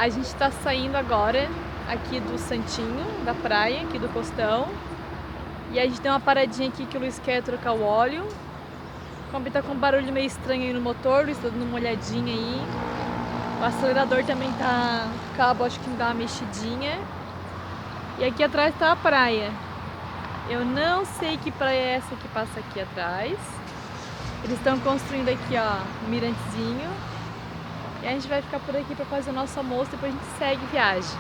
A gente está saindo agora aqui do Santinho, da praia, aqui do Costão. E a gente tem uma paradinha aqui que o Luiz quer trocar o óleo. O Kombi tá com um barulho meio estranho aí no motor, o Luiz tá dando uma olhadinha aí. O acelerador também tá... o cabo acho que dá uma mexidinha. E aqui atrás tá a praia. Eu não sei que praia é essa que passa aqui atrás. Eles estão construindo aqui, ó, um mirantezinho. E a gente vai ficar por aqui para fazer o nosso almoço, depois a gente segue viagem.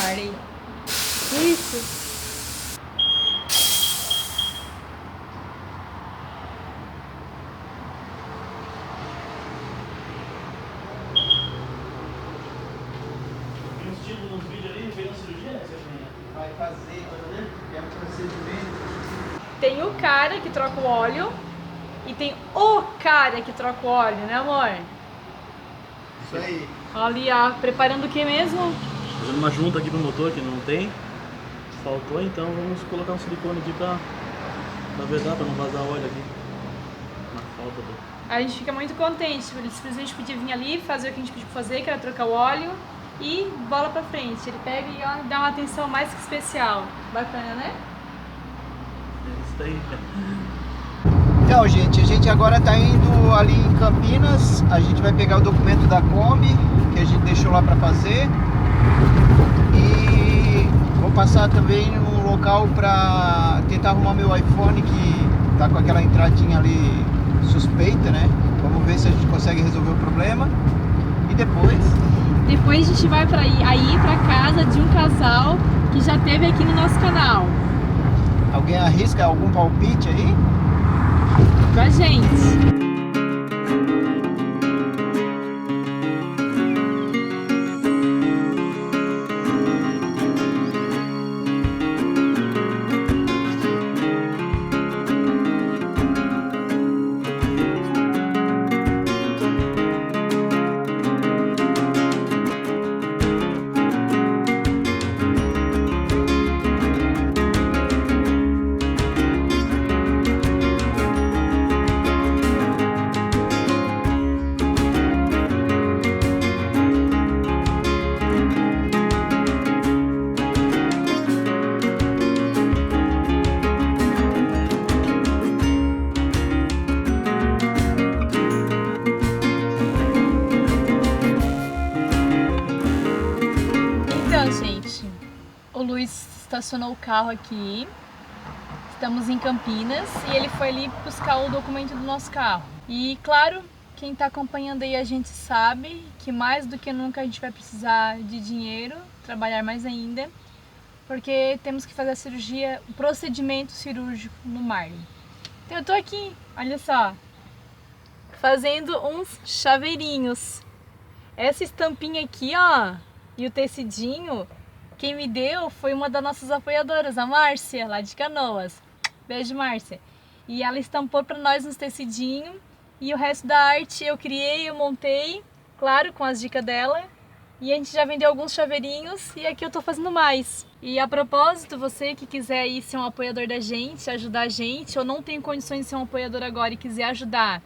Marley. Isso. Tem uns tipos nos vídeos ali, fez uma cirurgia, né? Vai fazer, é um procedimento. Tem o cara que troca o óleo e tem o cara que troca o óleo, né, amor? Isso aí. Olha ali, ó, preparando o que mesmo? Fazendo uma junta aqui pro motor que não tem. Faltou, então vamos colocar um silicone aqui pra vedar, pra não vazar óleo aqui. Na falta do... A gente fica muito contente, ele simplesmente podia vir ali, fazer o que a gente pediu pra fazer, que era trocar o óleo e bola pra frente. Ele pega e ó, dá uma atenção mais que especial. Bacana, né? É isso aí. Então, gente, a gente agora tá indo ali em Campinas. A gente vai pegar o documento da Kombi que a gente deixou lá pra fazer. E vou passar também no local pra tentar arrumar meu iPhone que tá com aquela entradinha ali suspeita, né? Vamos ver se a gente consegue resolver o problema. E Depois a gente vai aí pra casa de um casal que já teve aqui no nosso canal. Alguém arrisca algum palpite aí? Pra gente. Gente, o Luiz estacionou o carro aqui, estamos em Campinas e ele foi ali buscar o documento do nosso carro. E claro, quem está acompanhando aí a gente sabe que mais do que nunca a gente vai precisar de dinheiro, trabalhar mais ainda, porque temos que fazer a cirurgia, o procedimento cirúrgico no Marley. Então eu tô aqui, olha só, fazendo uns chaveirinhos. Essa estampinha aqui, ó, e o tecidinho, quem me deu foi uma das nossas apoiadoras, a Márcia, lá de Canoas. Beijo, Márcia. E ela estampou para nós uns tecidinhos e o resto da arte eu criei, eu montei, claro, com as dicas dela. E a gente já vendeu alguns chaveirinhos e aqui eu tô fazendo mais. E a propósito, você que quiser aí ser um apoiador da gente, ajudar a gente, ou não tem condições de ser um apoiador agora e quiser ajudar,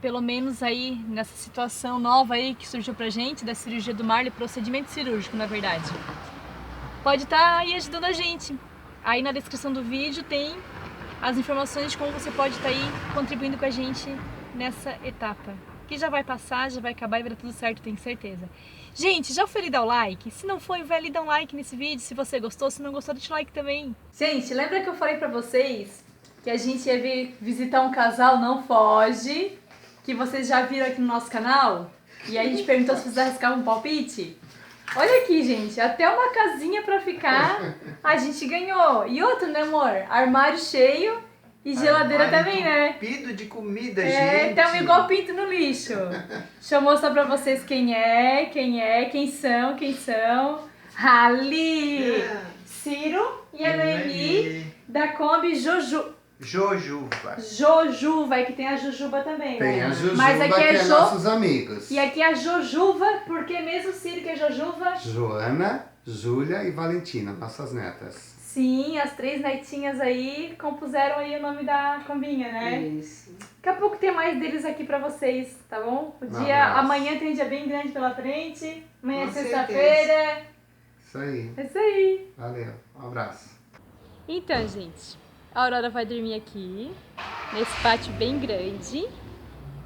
pelo menos aí nessa situação nova aí que surgiu pra gente, da cirurgia do Marley, procedimento cirúrgico, na verdade. Pode estar aí ajudando a gente. Aí na descrição do vídeo tem as informações de como você pode estar aí contribuindo com a gente nessa etapa. Que já vai passar, já vai acabar e vai dar tudo certo, tenho certeza. Gente, já foi ali dar o like? Se não foi, vai ali dar um like nesse vídeo, se você gostou. Se não gostou, deixa o like também. Gente, lembra que eu falei pra vocês que a gente ia visitar um casal? Não foge, que vocês já viram aqui no nosso canal? E aí a gente perguntou se vocês arriscavam um palpite. Olha aqui, gente, até uma casinha pra ficar a gente ganhou. E outro, né, amor? Armário cheio E geladeira também, né? Entupido de comida, É, gente. estamos igual pinto no lixo. Deixa eu mostrar pra vocês quem são. Ali! Ciro e a Noemi da Kombi Jojuba. Jojuva, é que tem a Jujuba também, Tem né? a Jujuba, Mas aqui que é é nossos amigos. E aqui é a Jojuva, porque mesmo Ciro que é Jojuva? Joana, Júlia e Valentina, nossas netas. Sim, as 3 netinhas aí compuseram aí o nome da combinha, né? Isso. Daqui a pouco tem mais deles aqui pra vocês, tá bom? Amanhã tem um dia bem grande pela frente. Amanhã é Com sexta-feira. Isso aí. É isso aí. Valeu. Um abraço. Então, gente, a Aurora vai dormir aqui, nesse pátio bem grande.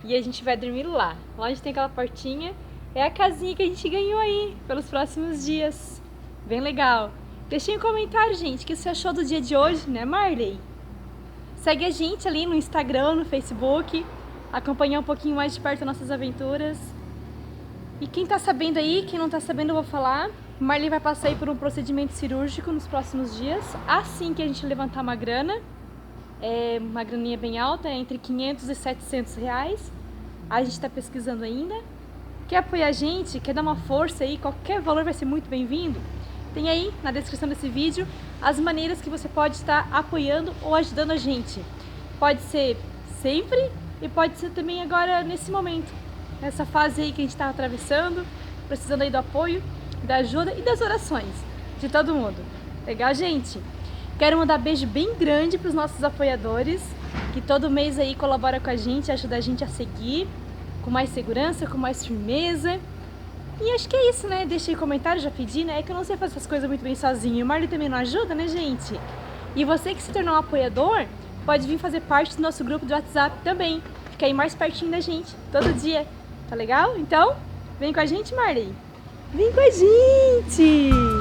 E a gente vai dormir lá. Lá onde tem aquela portinha. É a casinha que a gente ganhou aí, pelos próximos dias. Bem legal. Deixem um comentário, gente, o que você achou do dia de hoje, né, Marley? Segue a gente ali no Instagram, no Facebook. Acompanhar um pouquinho mais de perto nossas aventuras. E quem tá sabendo aí, quem não tá sabendo, eu vou falar. Marley vai passar aí por um procedimento cirúrgico nos próximos dias. Assim que a gente levantar uma grana. É uma graninha bem alta, entre 500 e 700 reais. A gente tá pesquisando ainda. Quer apoiar a gente, quer dar uma força aí, qualquer valor vai ser muito bem-vindo. Tem aí na descrição desse vídeo as maneiras que você pode estar apoiando ou ajudando a gente. Pode ser sempre e pode ser também agora nesse momento. Nessa fase aí que a gente está atravessando, precisando aí do apoio, da ajuda e das orações de todo mundo. Legal, gente? Quero mandar beijo bem grande para os nossos apoiadores, que todo mês aí colabora com a gente, ajuda a gente a seguir com mais segurança, com mais firmeza. E acho que é isso, né? Deixei comentário, já pedi, né? É que eu não sei fazer essas coisas muito bem sozinho. O Marley também não ajuda, né, gente? E você que se tornou um apoiador, pode vir fazer parte do nosso grupo do WhatsApp também. Fica aí mais pertinho da gente, todo dia. Tá legal? Então, vem com a gente, Marley. Vem com a gente!